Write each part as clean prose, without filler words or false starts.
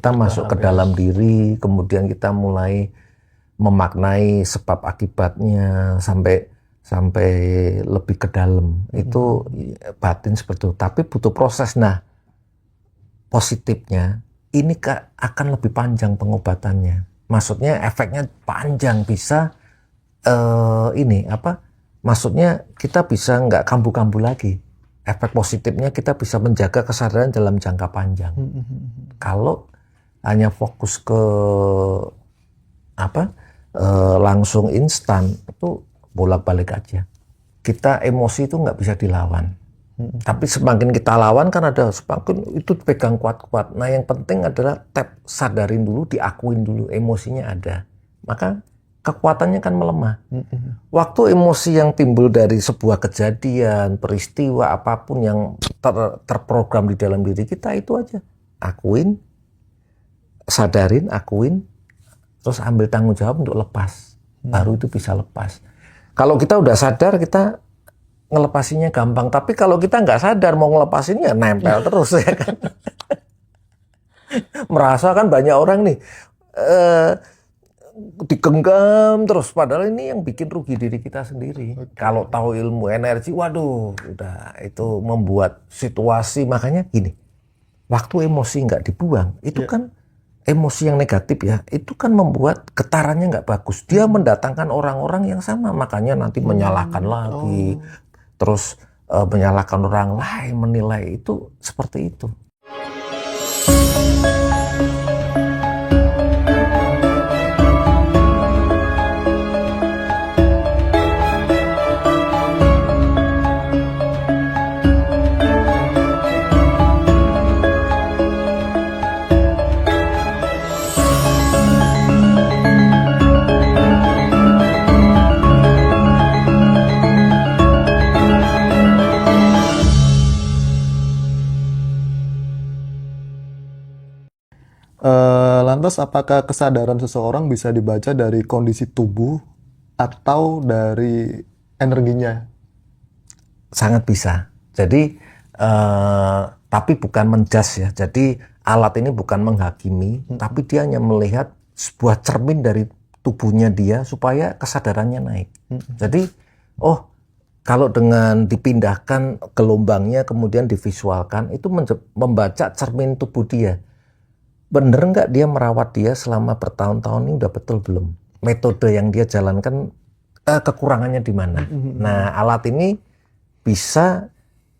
Kita masuk ke dalam diri, kemudian kita mulai memaknai sebab akibatnya sampai lebih ke dalam. Itu batin seperti itu. Tapi butuh proses. Nah, positifnya ini akan lebih panjang pengobatannya. Maksudnya efeknya panjang, bisa maksudnya kita bisa nggak kambuh-kambuh lagi. Efek positifnya kita bisa menjaga kesadaran dalam jangka panjang. Kalau hanya fokus ke langsung instan, itu bolak-balik aja. Kita emosi itu nggak bisa dilawan. Tapi semakin kita lawan kan semakin itu pegang kuat-kuat. Nah yang penting adalah sadarin dulu, diakuin dulu emosinya ada. Maka kekuatannya kan melemah. Waktu emosi yang timbul dari sebuah kejadian, peristiwa, apapun yang terprogram di dalam diri kita, itu aja. Akuin, sadarin, akuin, terus ambil tanggung jawab untuk lepas. Baru itu bisa lepas. Kalau kita udah sadar, kita ngelepasinya gampang. Tapi kalau kita nggak sadar, mau ngelepasinnya nempel terus ya kan. Merasa kan banyak orang nih, digenggam terus, padahal ini yang bikin rugi diri kita sendiri. Kalau tahu ilmu energi, waduh, udah itu membuat situasi. Makanya gini, waktu emosi nggak dibuang, itu kan emosi yang negatif ya, itu kan membuat getarannya nggak bagus. Dia mendatangkan orang-orang yang sama, makanya nanti menyalahkan lagi, terus menyalahkan orang lain, menilai, itu seperti itu. Lantas apakah kesadaran seseorang bisa dibaca dari kondisi tubuh atau dari energinya? Sangat bisa. Jadi, tapi bukan menjas ya. Jadi alat ini bukan menghakimi, tapi dia hanya melihat sebuah cermin dari tubuhnya dia supaya kesadarannya naik. Jadi, kalau dengan dipindahkan gelombangnya kemudian divisualkan, itu membaca cermin tubuh dia. Bener nggak dia merawat dia selama bertahun-tahun ini, udah betul belum? Metode yang dia jalankan, kekurangannya di mana? Nah, alat ini bisa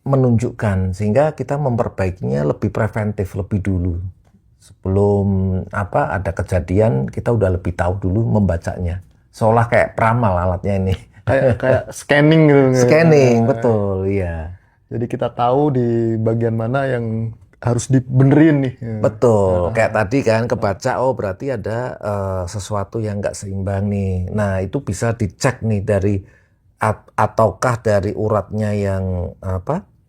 menunjukkan, sehingga kita memperbaikinya lebih preventif, lebih dulu. Sebelum ada kejadian, kita udah lebih tahu dulu membacanya. Seolah kayak peramal alatnya ini. Kayak scanning gitu. Scanning, betul, iya. Jadi kita tahu di bagian mana yang harus dibenerin nih. Betul, kayak tadi kan kebaca, berarti ada sesuatu yang nggak seimbang nih. Nah itu bisa dicek nih ataukah dari uratnya yang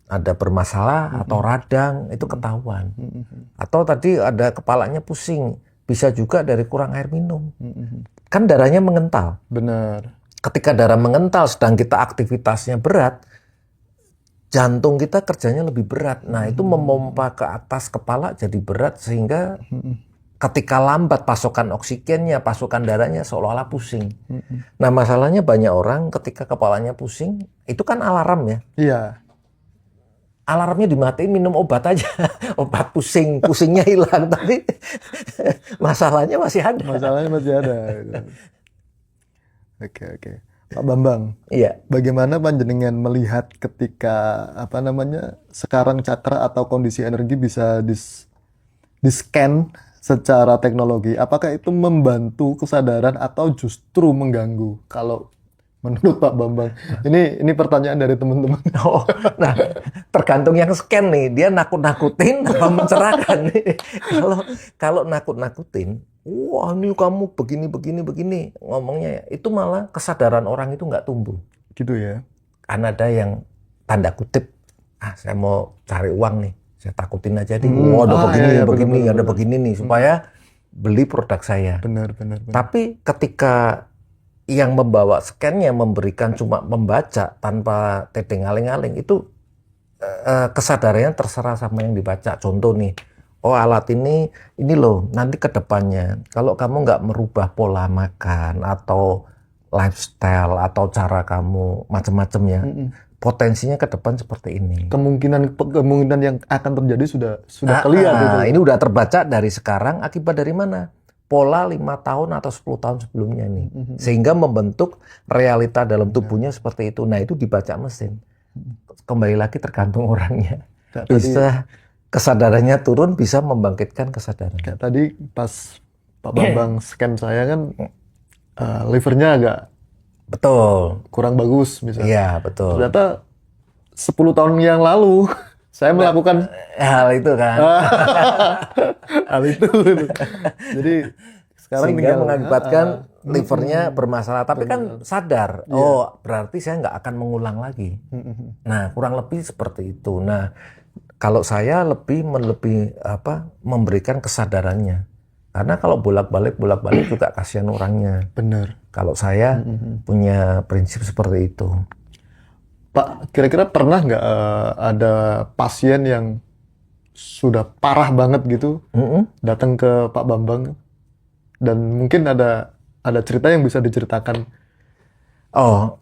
ada bermasalah atau radang, itu ketahuan. Atau tadi ada kepalanya pusing, bisa juga dari kurang air minum. Kan darahnya mengental. Benar. Ketika darah mengental sedang kita aktivitasnya berat, jantung kita kerjanya lebih berat. Nah itu memompa ke atas kepala jadi berat, sehingga ketika lambat pasokan oksigennya, pasokan darahnya seolah-olah pusing. Nah masalahnya banyak orang ketika kepalanya pusing, itu kan alarm ya. Iya. Alarmnya dimatiin, minum obat aja. Obat pusingnya hilang, tapi masalahnya masih ada. Masalahnya masih ada. Oke. Pak Bambang, iya. Bagaimana panjenengan melihat ketika sekarang cakra atau kondisi energi bisa di-scan secara teknologi? Apakah itu membantu kesadaran atau justru mengganggu? Kalau menurut Pak Bambang, ini pertanyaan dari teman-teman. Nah tergantung yang scan nih, dia nakut-nakutin apa mencerahkan nih. Kalau nakut-nakutin, wah ini kamu begini ngomongnya ya, itu malah kesadaran orang itu nggak tumbuh. Gitu ya. Karena ada yang tanda kutip, saya mau cari uang nih, saya takutin aja nih, ada begini nih, supaya beli produk saya. Benar. Tapi ketika yang membawa scan-nya memberikan cuma membaca tanpa tedeng aling-aling, itu kesadarannya terserah sama yang dibaca. Contoh nih, oh alat ini loh nanti ke depannya kalau kamu nggak merubah pola makan atau lifestyle atau cara kamu macam-macam ya, potensinya ke depan seperti ini. Kemungkinan yang akan terjadi sudah kelihatan itu. Ini udah terbaca dari sekarang akibat dari mana? Pola 5 tahun atau 10 tahun sebelumnya nih. Sehingga membentuk realita dalam tubuhnya seperti itu. Nah, itu dibaca mesin. Kembali lagi tergantung orangnya. Bisa kesadarannya turun, bisa membangkitkan kesadaran. Kayak tadi pas Pak Bambang scan saya kan livernya agak Betul. kurang bagus misalnya. Iya, betul. Ternyata 10 tahun yang lalu saya melakukan hal itu kan. hal itu. Jadi sekarang Sehingga tinggal mengakibatkan livernya bermasalah. Tapi kan sadar, oh berarti saya nggak akan mengulang lagi. Nah, kurang lebih seperti itu. Nah, kalau saya lebih memberikan kesadarannya. Karena kalau bolak-balik juga kasihan orangnya. benar. Kalau saya punya prinsip seperti itu. Pak, kira-kira pernah nggak ada pasien yang sudah parah banget gitu datang ke Pak Bambang dan mungkin ada cerita yang bisa diceritakan? Oh,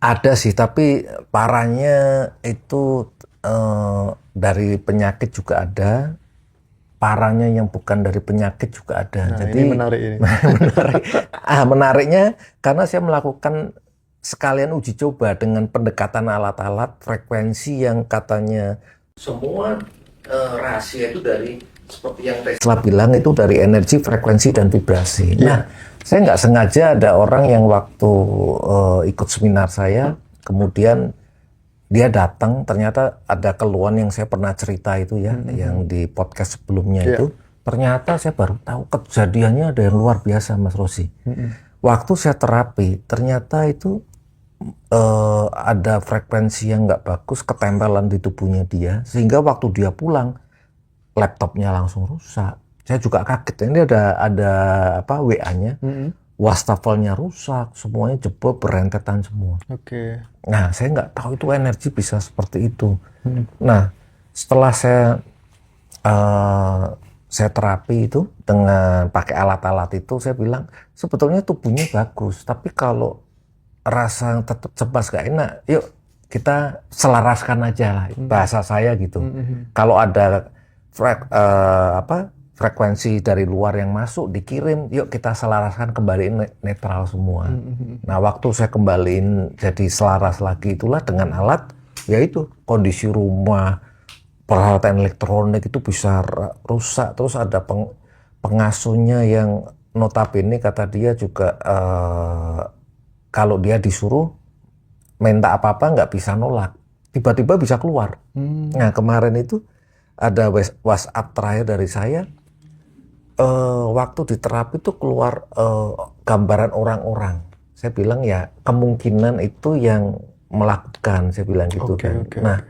ada sih, tapi parahnya itu dari penyakit juga ada. Parahnya yang bukan dari penyakit juga ada. Nah, jadi ini menarik ini. menariknya karena saya melakukan sekalian uji coba dengan pendekatan alat-alat frekuensi yang katanya semua rahasia itu dari seperti yang Tesla bilang itu dari energi, frekuensi dan vibrasi. Nah, saya nggak sengaja ada orang yang waktu ikut seminar saya kemudian dia datang, ternyata ada keluhan yang saya pernah cerita itu ya, yang di podcast sebelumnya itu. Ternyata saya baru tahu kejadiannya ada yang luar biasa, Mas Rosi. Waktu saya terapi, ternyata itu ada frekuensi yang nggak bagus ketempelan di tubuhnya dia, sehingga waktu dia pulang, laptopnya langsung rusak. Saya juga kaget, ini ada WA-nya. Wastafelnya rusak, semuanya jebol berentetan semua. Oke. Nah, saya nggak tahu itu energi bisa seperti itu. Nah, setelah saya terapi itu dengan pakai alat-alat itu, saya bilang sebetulnya tubuhnya bagus, tapi kalau rasa tetap cemas gak enak, yuk kita selaraskan aja lah, bahasa saya gitu. Kalau ada frekuensi dari luar yang masuk dikirim, yuk kita selaraskan, kembaliin netral semua. Nah, waktu saya kembaliin jadi selaras lagi itulah dengan alat, yaitu kondisi rumah, peralatan elektronik itu bisa rusak. Terus ada pengasuhnya yang notabene kata dia juga kalau dia disuruh minta apa-apa nggak bisa nolak, tiba-tiba bisa keluar. Nah, kemarin itu ada WhatsApp terakhir dari saya. Waktu di terapi itu keluar gambaran orang-orang. Saya bilang ya kemungkinan itu yang melakukan, saya bilang gitu kan. Nah,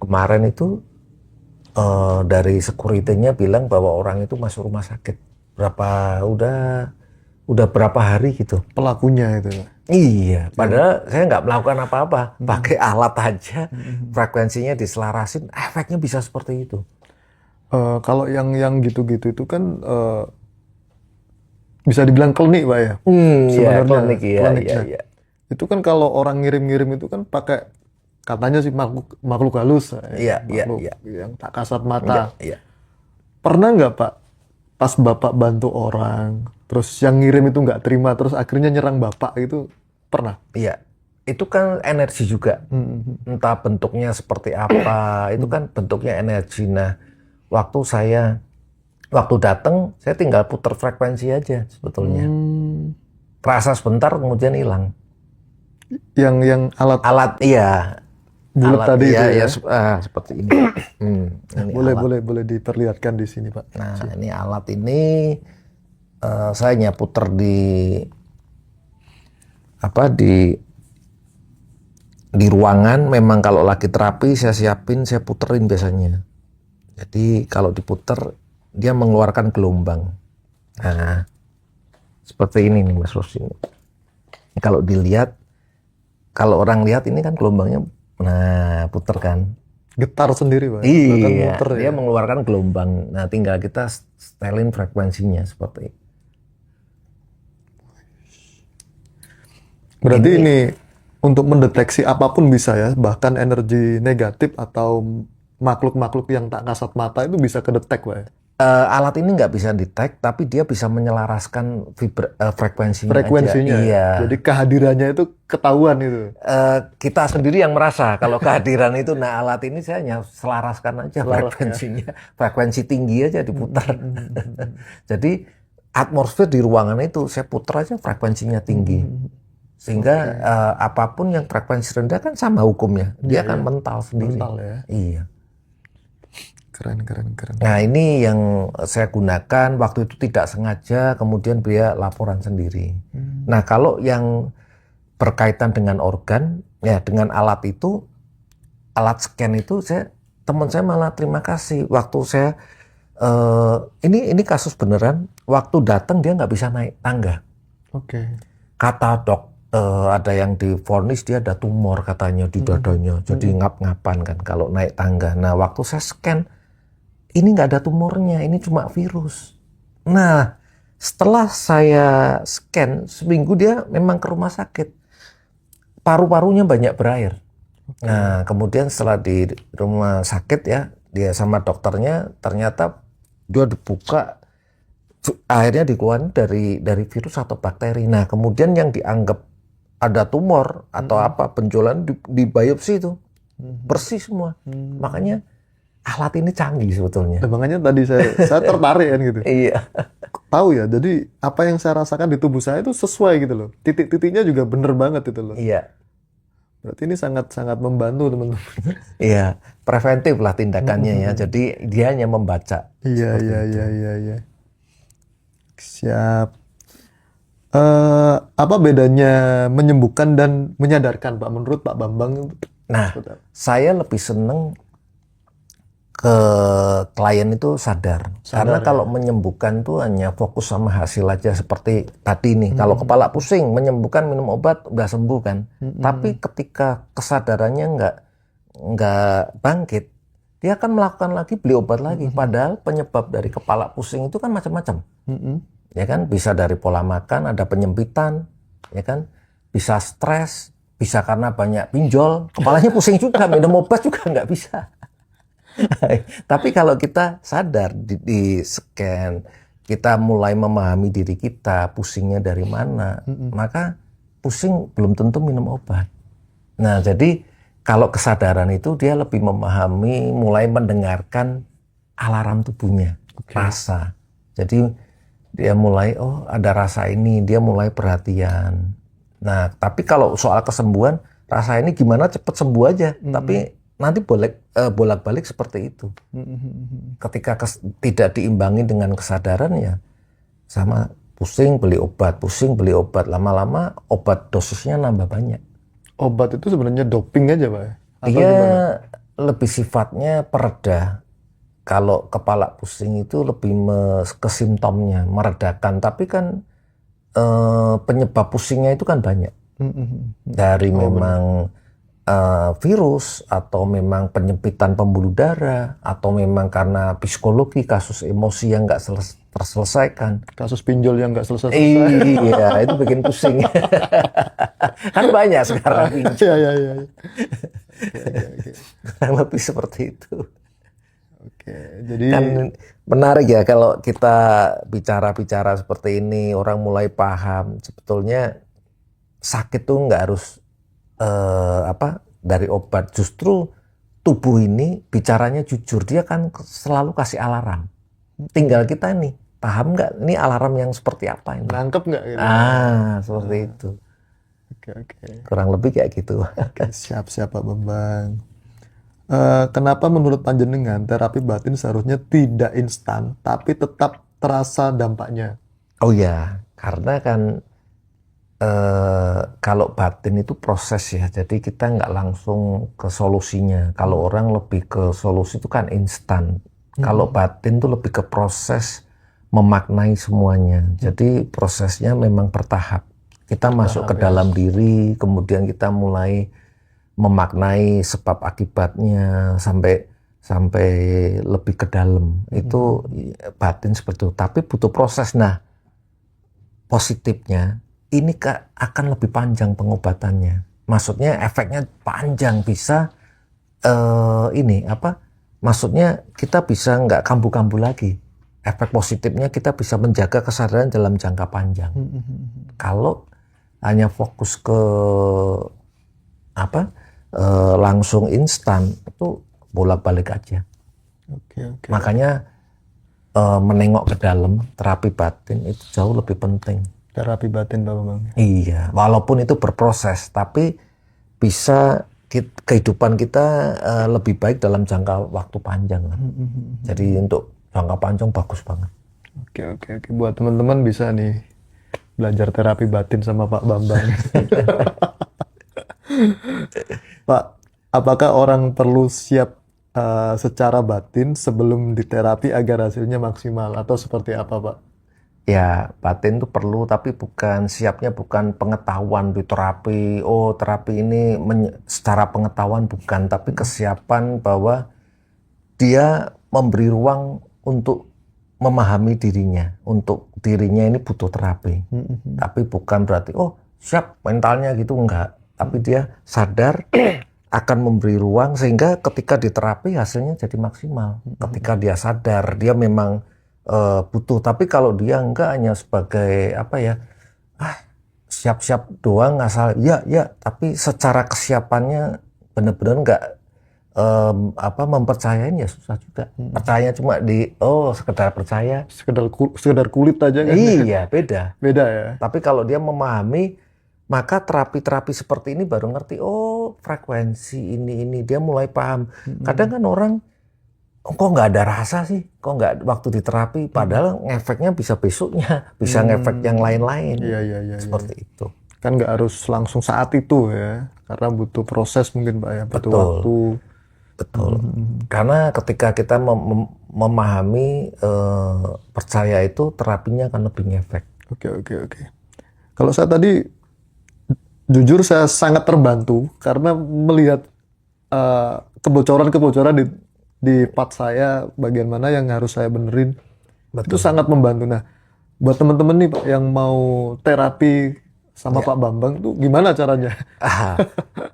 kemarin itu dari security-nya bilang bahwa orang itu masuk rumah sakit. Udah berapa hari gitu. Pelakunya itu. Iya, padahal saya nggak melakukan apa-apa, pakai alat aja, frekuensinya diselarasin, efeknya bisa seperti itu. Kalau yang gitu-gitu itu kan bisa dibilang klinik, Pak ya. Sebenarnya klinik, iya. Itu kan kalau orang ngirim-ngirim itu kan pakai katanya sih makhluk halus, makhluk yang tak kasat mata. Iya. Pernah nggak Pak, pas Bapak bantu orang, terus yang ngirim itu nggak terima, terus akhirnya nyerang Bapak itu pernah? Iya. Itu kan energi juga, entah bentuknya seperti apa, itu kan bentuknya energi. Nah, waktu datang, saya tinggal putar frekuensi aja sebetulnya. Rasa sebentar kemudian hilang. Yang alat iya. bulat tadi itu ya? Seperti ini. Ini boleh diperlihatkan di sini, Pak. Nah, ini alat ini saya hanya putar di ruangan. Memang kalau lagi terapi saya siapin, saya puterin biasanya. Jadi kalau diputer dia mengeluarkan gelombang. Nah, seperti ini nih Mas Rosi. Kalau dilihat, kalau orang lihat ini kan gelombangnya, nah puter kan. Getar sendiri, Pak. Bahkan Iya, muter dia ya. mengeluarkan gelombang. Nah, tinggal kita setelin frekuensinya seperti itu. Berarti ini untuk mendeteksi apapun bisa ya, bahkan energi negatif atau makhluk-makhluk yang tak kasat mata itu bisa kedetek, Pak. Alat ini nggak bisa detect, tapi dia bisa menyelaraskan frekuensinya aja. Frekuensinya ya. Iya. Jadi kehadirannya itu ketahuan itu. Kita sendiri yang merasa kalau kehadiran itu, nah alat ini saya hanya selaraskan aja Selaras, frekuensinya, frekuensi tinggi aja diputar. Jadi atmosfer di ruangan itu saya putar aja frekuensinya tinggi, sehingga apapun yang frekuensi rendah kan sama hukumnya, dia akan mental sendiri. Mental ya. Iya. Keren, keren, keren. Nah ini yang saya gunakan waktu itu tidak sengaja, kemudian dia laporan sendiri. Nah kalau yang berkaitan dengan organ, ya dengan alat itu, alat scan itu, teman saya malah terima kasih. Waktu saya, ini kasus beneran, waktu datang dia nggak bisa naik tangga. Oke. Kata dok, ada yang divonis dia ada tumor katanya di dadanya, jadi ngap-ngapan kan kalau naik tangga. Nah waktu saya scan, ini nggak ada tumornya, ini cuma virus. Nah, setelah saya scan, seminggu dia memang ke rumah sakit. Paru-parunya banyak berair. Nah, kemudian setelah di rumah sakit ya, dia sama dokternya, ternyata dia dibuka, akhirnya dikeluarin dari virus atau bakteri. Nah, kemudian yang dianggap ada tumor atau apa, benjolan di biopsi itu, bersih semua. Makanya, alat ini canggih sebetulnya. Nah, makanya tadi saya tertarik kan gitu. Iya. Tahu ya, jadi apa yang saya rasakan di tubuh saya itu sesuai gitu loh. Titik-titiknya juga bener banget itu loh. Iya. Berarti ini sangat-sangat membantu teman-teman. Iya, preventif lah tindakannya ya. Jadi dia hanya membaca. Iya, iya. Siap. Apa bedanya menyembuhkan dan menyadarkan, Pak? Menurut Pak Bambang? Nah, saya lebih seneng ke klien itu sadar. Karena kalau menyembuhkan tuh hanya fokus sama hasil aja seperti tadi nih. Kalau kepala pusing, menyembuhkan minum obat udah sembuh kan. Tapi ketika kesadarannya nggak bangkit, dia akan melakukan lagi, beli obat lagi. Padahal penyebab dari kepala pusing itu kan macam-macam. Ya kan, bisa dari pola makan, ada penyempitan, ya kan, bisa stres, bisa karena banyak pinjol, kepalanya pusing juga, minum obat juga nggak bisa. Tapi kalau kita sadar di scan, kita mulai memahami diri kita, pusingnya dari mana, maka pusing belum tentu minum obat. Nah, jadi kalau kesadaran itu dia lebih memahami, mulai mendengarkan alarm tubuhnya, rasa. Jadi dia mulai, oh ada rasa ini, dia mulai perhatian. Nah, tapi kalau soal kesembuhan, rasa ini gimana cepet sembuh aja, tapi nanti bolak-balik seperti itu. Ketika tidak diimbangi dengan kesadaran ya sama pusing beli obat, lama-lama obat dosisnya nambah banyak. Obat itu sebenarnya doping aja, Pak? Atau Dia gimana? lebih sifatnya pereda. Kalau kepala pusing itu lebih ke simptomnya, meredakan. Tapi kan penyebab pusingnya itu kan banyak. Dari memang virus, atau memang penyempitan pembuluh darah, atau memang karena psikologi, kasus emosi yang nggak terselesaikan. Kasus pinjol yang nggak selesai-selesai. Iya, itu bikin pusing. Kan banyak sekarang pinjol. Iya. Kurang lebih seperti itu. Oke, jadi Kan menarik ya kalau kita bicara-bicara seperti ini, orang mulai paham sebetulnya sakit tuh nggak harus dari obat. Justru tubuh ini bicaranya jujur, dia kan selalu kasih alarm. Tinggal kita nih paham nggak ini alarm yang seperti apa ini. nangkep nggak gitu? Seperti itu. Oke. Kurang lebih kayak gitu. Oke, siap Pak Bambang. Kenapa menurut panjenengan terapi batin seharusnya tidak instan, tapi tetap terasa dampaknya? Oh ya, karena kan kalau batin itu proses ya, jadi kita nggak langsung ke solusinya. Kalau orang lebih ke solusi itu kan instan. Kalau batin itu lebih ke proses memaknai semuanya. Jadi prosesnya memang bertahap. Kita masuk ke dalam diri, kemudian kita mulai memaknai sebab akibatnya sampai lebih ke dalam. Itu batin seperti itu. Tapi butuh proses. Nah, positifnya ini akan lebih panjang pengobatannya. Maksudnya efeknya panjang, bisa maksudnya kita bisa nggak kambuh-kambuh lagi. Efek positifnya kita bisa menjaga kesadaran dalam jangka panjang. Kalau hanya fokus ke langsung instan, itu bolak-balik aja. Oke. Makanya menengok ke dalam, terapi batin itu jauh lebih penting. Terapi batin, Pak Bambang. Iya, walaupun itu berproses, tapi bisa kehidupan kita lebih baik dalam jangka waktu panjang. Jadi untuk jangka panjang bagus banget. Oke. Buat teman-teman bisa nih belajar terapi batin sama Pak Bambang. Pak, apakah orang perlu siap secara batin sebelum diterapi agar hasilnya maksimal, atau seperti apa, Pak? Ya, batin itu perlu, tapi siapnya bukan pengetahuan di terapi. Oh, terapi ini secara pengetahuan bukan, tapi kesiapan bahwa dia memberi ruang untuk memahami dirinya, untuk dirinya ini butuh terapi. Tapi bukan berarti, oh siap mentalnya gitu, enggak. Tapi dia sadar akan memberi ruang sehingga ketika diterapi hasilnya jadi maksimal. Ketika dia sadar dia memang butuh. Tapi kalau dia enggak, hanya sebagai siap-siap doang asal ya, tapi secara kesiapannya benar-benar enggak mempercayain, ya susah juga. Percaya cuma sekedar percaya, sekedar kulit aja kan? Iya, beda ya. Tapi kalau dia memahami, maka terapi-terapi seperti ini baru ngerti, oh frekuensi ini dia mulai paham. Kadang kan orang kok nggak ada rasa sih, kok nggak waktu diterapi, padahal ngefeknya bisa besoknya, bisa ngefek yang lain-lain. Iya. Seperti itu. Kan nggak harus langsung saat itu ya, karena butuh proses mungkin, Pak ya, butuh waktu. Betul. Karena ketika kita memahami, percaya itu, terapinya akan lebih ngefek. Oke. Kalau saya tadi, jujur saya sangat terbantu karena melihat kebocoran-kebocoran di part saya, bagian mana yang harus saya benerin. Betul. Itu sangat membantu. Nah, buat teman-teman nih Pak yang mau terapi sama Pak Bambang tuh gimana caranya?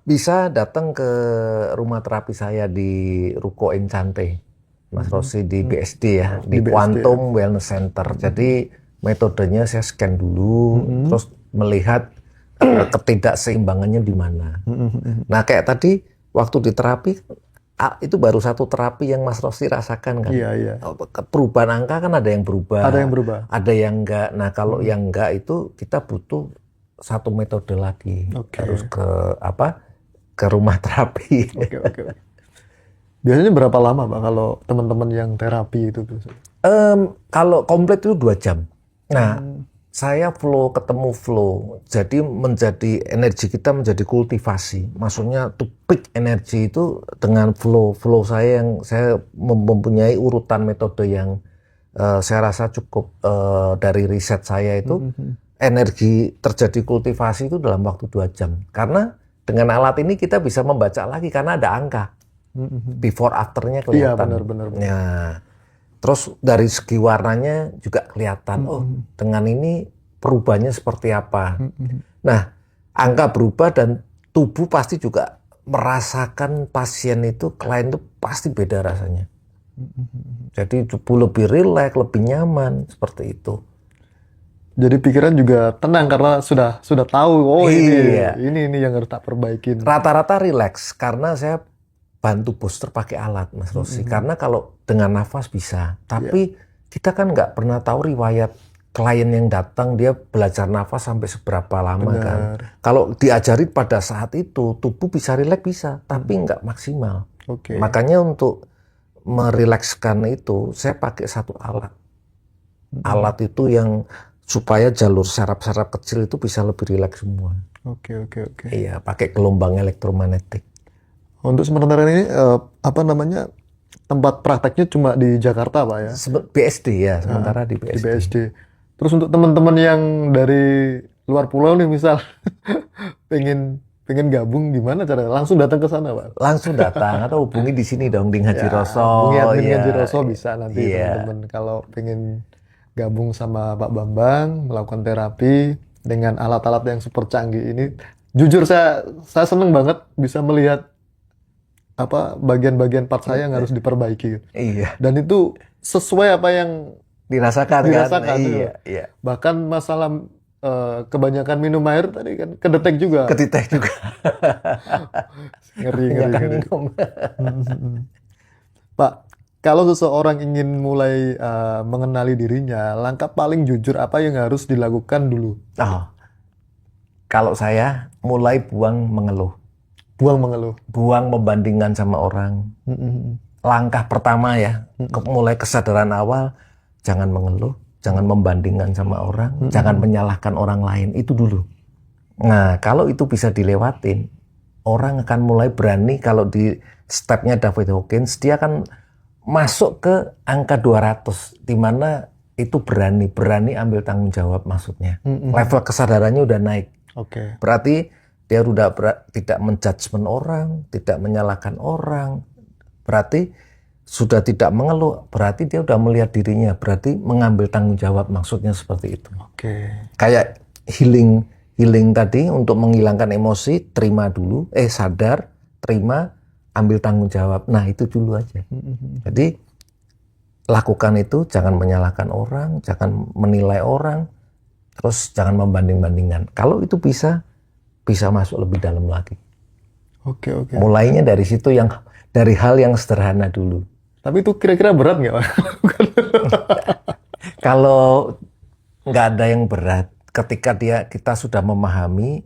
Bisa datang ke rumah terapi saya di Ruko Encante, Mas Rosi, di BSD ya, di Quantum Wellness Center. Jadi metodenya saya scan dulu, terus melihat ketidakseimbangannya di mana. Nah, kayak tadi waktu di terapi, itu baru satu terapi yang Mas Rosi rasakan kan. Iya. Perubahan angka kan ada yang berubah. Ada yang enggak. Nah, kalau yang enggak itu kita butuh satu metode lagi. Harus ke rumah terapi. Oke. Biasanya berapa lama, Pak, kalau teman-teman yang terapi itu tuh? Kalau komplit itu 2 jam. Nah, saya ketemu flow. Jadi energi kita menjadi kultivasi. Maksudnya to peak energi itu dengan flow saya yang saya mempunyai urutan metode yang saya rasa cukup dari riset saya itu. Energi terjadi kultivasi itu dalam waktu 2 jam. Karena dengan alat ini kita bisa membaca lagi karena ada angka. Before afternya kelihatan. Iya, benar. Nah, terus dari segi warnanya juga kelihatan. Oh, dengan ini perubahannya seperti apa. Nah, angka berubah dan tubuh pasti juga merasakan pasien itu, klien itu pasti beda rasanya. Jadi tubuh lebih rileks, lebih nyaman, seperti itu. Jadi pikiran juga tenang karena sudah tahu, ini yang harus tak perbaikin. Rata-rata rileks karena saya bantu booster pakai alat, Mas Rosi. Karena kalau dengan nafas bisa, tapi kita kan nggak pernah tahu riwayat klien yang datang dia belajar nafas sampai seberapa lama. Kan. Kalau diajari pada saat itu tubuh bisa rileks bisa, tapi nggak maksimal. Makanya untuk merilekskan itu saya pakai satu alat. Alat itu yang supaya jalur saraf-saraf kecil itu bisa lebih rileks semua. Oke. Iya, pakai gelombang elektromagnetik. Untuk sementara ini tempat prakteknya cuma di Jakarta, Pak ya? BSD ya, sementara di BSD. Terus untuk teman-teman yang dari luar pulau nih misal pengen pengen gabung gimana caranya? Langsung datang ke sana, Pak? Langsung datang atau hubungi di sini dong di Ngaji Roso. Hubungi admin Ya, Ngaji Roso bisa nanti iya. teman-teman kalau pengen gabung sama Pak Bambang melakukan terapi dengan alat-alat yang super canggih ini. Jujur saya seneng banget bisa melihat apa bagian-bagian part saya yang harus diperbaiki. Iya, Dan itu sesuai apa yang dirasakan kan? dirasakan. Iya, iya. Bahkan masalah kebanyakan minum air tadi kan kedetek juga. Ketitek juga. Ngeri. Kebanyakan minum. Pak, kalau seseorang ingin mulai mengenali dirinya, langkah paling jujur apa yang harus dilakukan dulu? Oh, kalau saya mulai buang mengeluh, Buang mengeluh. buang membandingkan sama orang. Langkah pertama ya, mulai kesadaran awal, jangan mengeluh, jangan membandingkan sama orang, jangan menyalahkan orang lain, itu dulu. Nah, kalau itu bisa dilewatin, orang akan mulai berani. Kalau di stepnya David Hawkins, dia akan masuk ke angka 200, di mana itu berani ambil tanggung jawab maksudnya. Level kesadarannya udah naik. Oke. Berarti dia udah tidak menjudgment orang, tidak menyalahkan orang. Berarti sudah tidak mengeluh, berarti dia udah melihat dirinya, berarti mengambil tanggung jawab maksudnya seperti itu. Oke. Kayak healing tadi untuk menghilangkan emosi, terima dulu, sadar, terima, ambil tanggung jawab. Nah, itu dulu aja. Jadi lakukan itu, jangan menyalahkan orang, jangan menilai orang, terus jangan membanding-bandingkan. Kalau itu bisa masuk lebih dalam lagi. Oke. Mulainya dari situ, dari hal yang sederhana dulu. Tapi itu kira-kira berat nggak, Pak? Kalau nggak ada yang berat, ketika kita sudah memahami,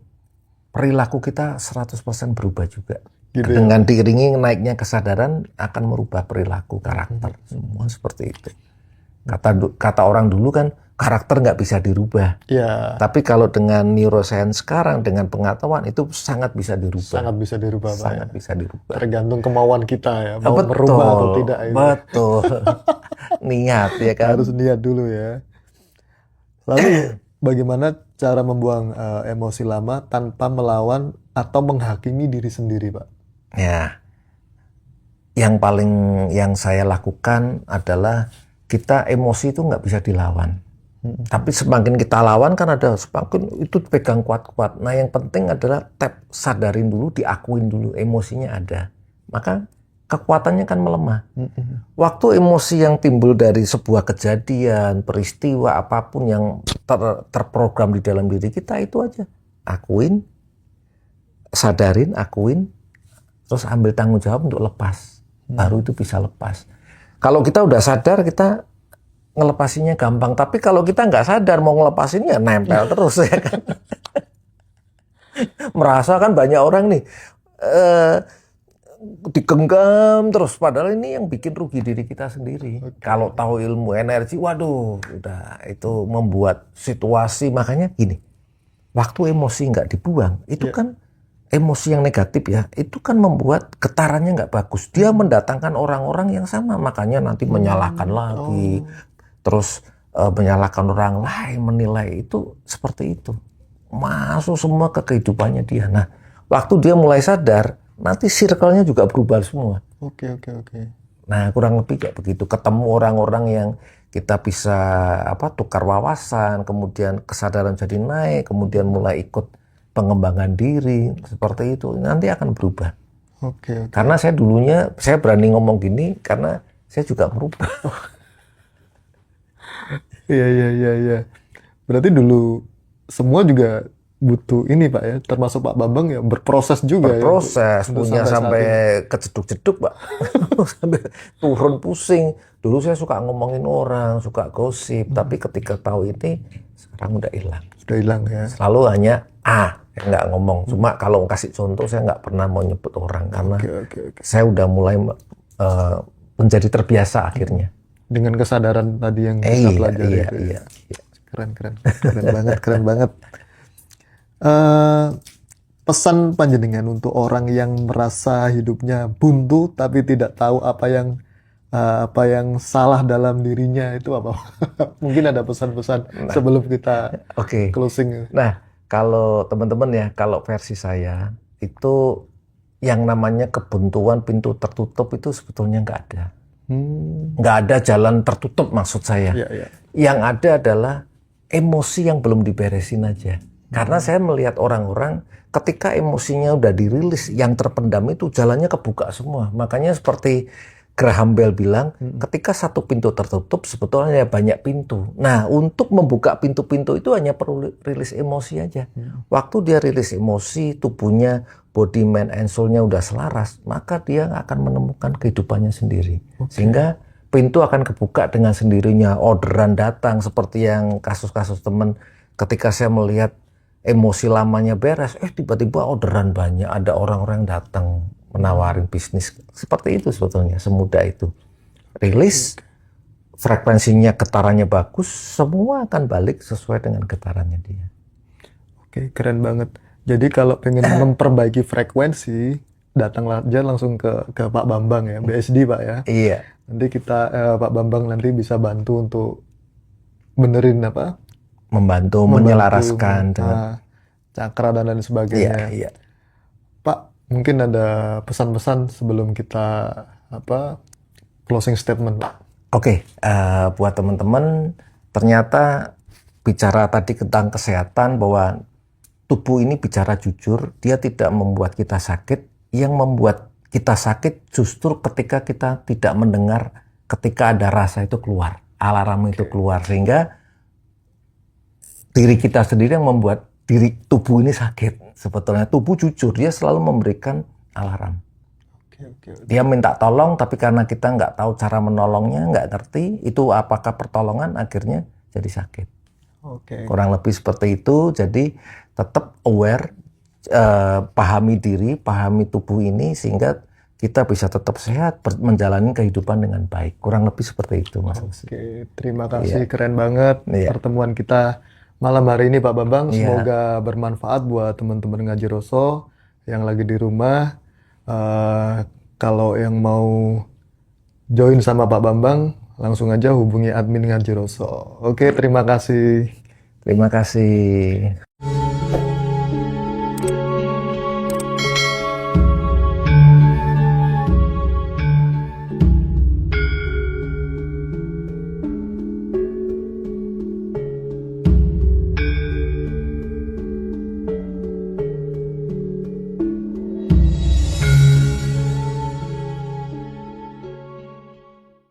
perilaku kita 100% berubah juga. Gitu ya? Dengan diiringi naiknya kesadaran akan merubah perilaku, karakter, semua seperti itu. Kata orang dulu kan, karakter nggak bisa dirubah. Ya, Tapi kalau dengan neuroscience sekarang, dengan pengetahuan, itu sangat bisa dirubah. sangat bisa dirubah, Pak. Sangat bisa dirubah. Tergantung kemauan kita ya, mau Betul, merubah atau tidak. Ya. betul. Niat ya kan. Harus lihat dulu ya. Lalu bagaimana cara membuang emosi lama tanpa melawan atau menghakimi diri sendiri, Pak? Ya, yang saya lakukan adalah kita emosi itu nggak bisa dilawan. Tapi semakin kita lawan kan semakin itu pegang kuat-kuat. Nah, yang penting adalah sadarin dulu, diakuin dulu emosinya ada. Maka kekuatannya kan melemah. Waktu emosi yang timbul dari sebuah kejadian, peristiwa apapun yang terprogram di dalam diri kita, itu aja. Akuin, sadarin, akuin, terus ambil tanggung jawab untuk lepas. Baru itu bisa lepas. Kalau kita udah sadar, kita ngelepasinya gampang. Tapi kalau kita nggak sadar mau ngelepasinnya, nempel terus ya kan. Merasa kan banyak orang nih digenggam terus, padahal ini yang bikin rugi diri kita sendiri. Kalau tahu ilmu energi, waduh, udah itu membuat situasi. Makanya gini, waktu emosi nggak dibuang, itu kan emosi yang negatif ya, itu kan membuat getarannya nggak bagus. Dia mendatangkan orang-orang yang sama, makanya nanti menyalahkan lagi, terus menyalahkan orang lain, menilai, itu seperti itu. Masuk semua ke kehidupannya dia. Nah, waktu dia mulai sadar, nanti circle-nya juga berubah semua. Oke. Nah, kurang lebih kayak begitu. Ketemu orang-orang yang kita bisa tukar wawasan, kemudian kesadaran jadi naik, kemudian mulai ikut pengembangan diri, seperti itu. Nanti akan berubah. Oke. Karena saya berani ngomong gini karena saya juga berubah. Iya. Berarti dulu semua juga butuh ini, Pak ya, termasuk Pak Bambang ya, berproses juga Berproses, ya. punya sampai kejeduk-jeduk, Pak. Sampai turun pusing. Dulu saya suka ngomongin orang, suka gosip, tapi ketika tahu ini, sekarang udah hilang. Sudah hilang ya. Selalu hanya nggak ngomong. Cuma kalau kasih contoh, saya nggak pernah mau nyebut orang karena saya udah mulai menjadi terbiasa akhirnya. Dengan kesadaran tadi yang kita pelajari. Iya. Keren banget. Pesan panjenengan untuk orang yang merasa hidupnya buntu tapi tidak tahu apa yang salah dalam dirinya, itu apa? Mungkin ada pesan-pesan sebelum kita closing. Nah, kalau teman-teman ya, kalau versi saya itu yang namanya kebuntuan pintu tertutup itu sebetulnya nggak ada. Nggak ada jalan tertutup maksud saya. Iya, iya. Yang ada adalah emosi yang belum diberesin aja. Karena saya melihat orang-orang ketika emosinya udah dirilis, yang terpendam itu jalannya kebuka semua. Makanya seperti Graham Bell bilang, ketika satu pintu tertutup, sebetulnya ada banyak pintu. Nah, untuk membuka pintu-pintu itu hanya perlu rilis emosi aja. Waktu dia rilis emosi, tubuhnya, body, mind, and soul-nya udah selaras, maka dia akan menemukan kehidupannya sendiri. Sehingga pintu akan kebuka dengan sendirinya, orderan datang, seperti yang kasus-kasus teman, ketika saya melihat emosi lamanya beres, tiba-tiba orderan banyak, ada orang-orang yang datang, menawarin bisnis. Seperti itu sebetulnya, semudah itu. Rilis, frekuensinya, getarannya bagus, semua akan balik sesuai dengan getarannya dia. Oke, keren banget. Jadi kalau pengen memperbaiki frekuensi, datanglah aja langsung ke Pak Bambang ya, BSD Pak ya. Iya. Nanti kita, Pak Bambang nanti bisa bantu untuk benerin apa? Membantu menyelaraskan dengan cakra dan lain sebagainya. iya. Pak, mungkin ada pesan-pesan sebelum kita closing statement, Pak. Oke, buat teman-teman, ternyata bicara tadi tentang kesehatan, bahwa tubuh ini bicara jujur, dia tidak membuat kita sakit. Yang membuat kita sakit justru ketika kita tidak mendengar, ketika ada rasa itu keluar, alarm itu keluar, sehingga diri kita sendiri yang membuat diri tubuh ini sakit. Sebetulnya tubuh jujur, dia selalu memberikan alarm. Oke. Dia minta tolong, tapi karena kita nggak tahu cara menolongnya, nggak ngerti itu apakah pertolongan, akhirnya jadi sakit. Oke. Kurang lebih seperti itu. Jadi tetap aware, pahami diri, pahami tubuh ini, sehingga kita bisa tetap sehat, menjalani kehidupan dengan baik. Kurang lebih seperti itu, Mas. Oke, terima kasih. Keren banget pertemuan kita malam hari ini, Pak Bambang. Iya. Semoga bermanfaat buat teman-teman Ngaji Roso yang lagi di rumah. Kalau yang mau join sama Pak Bambang, langsung aja hubungi admin Ngaji Roso. Oke, terima kasih. Terima kasih.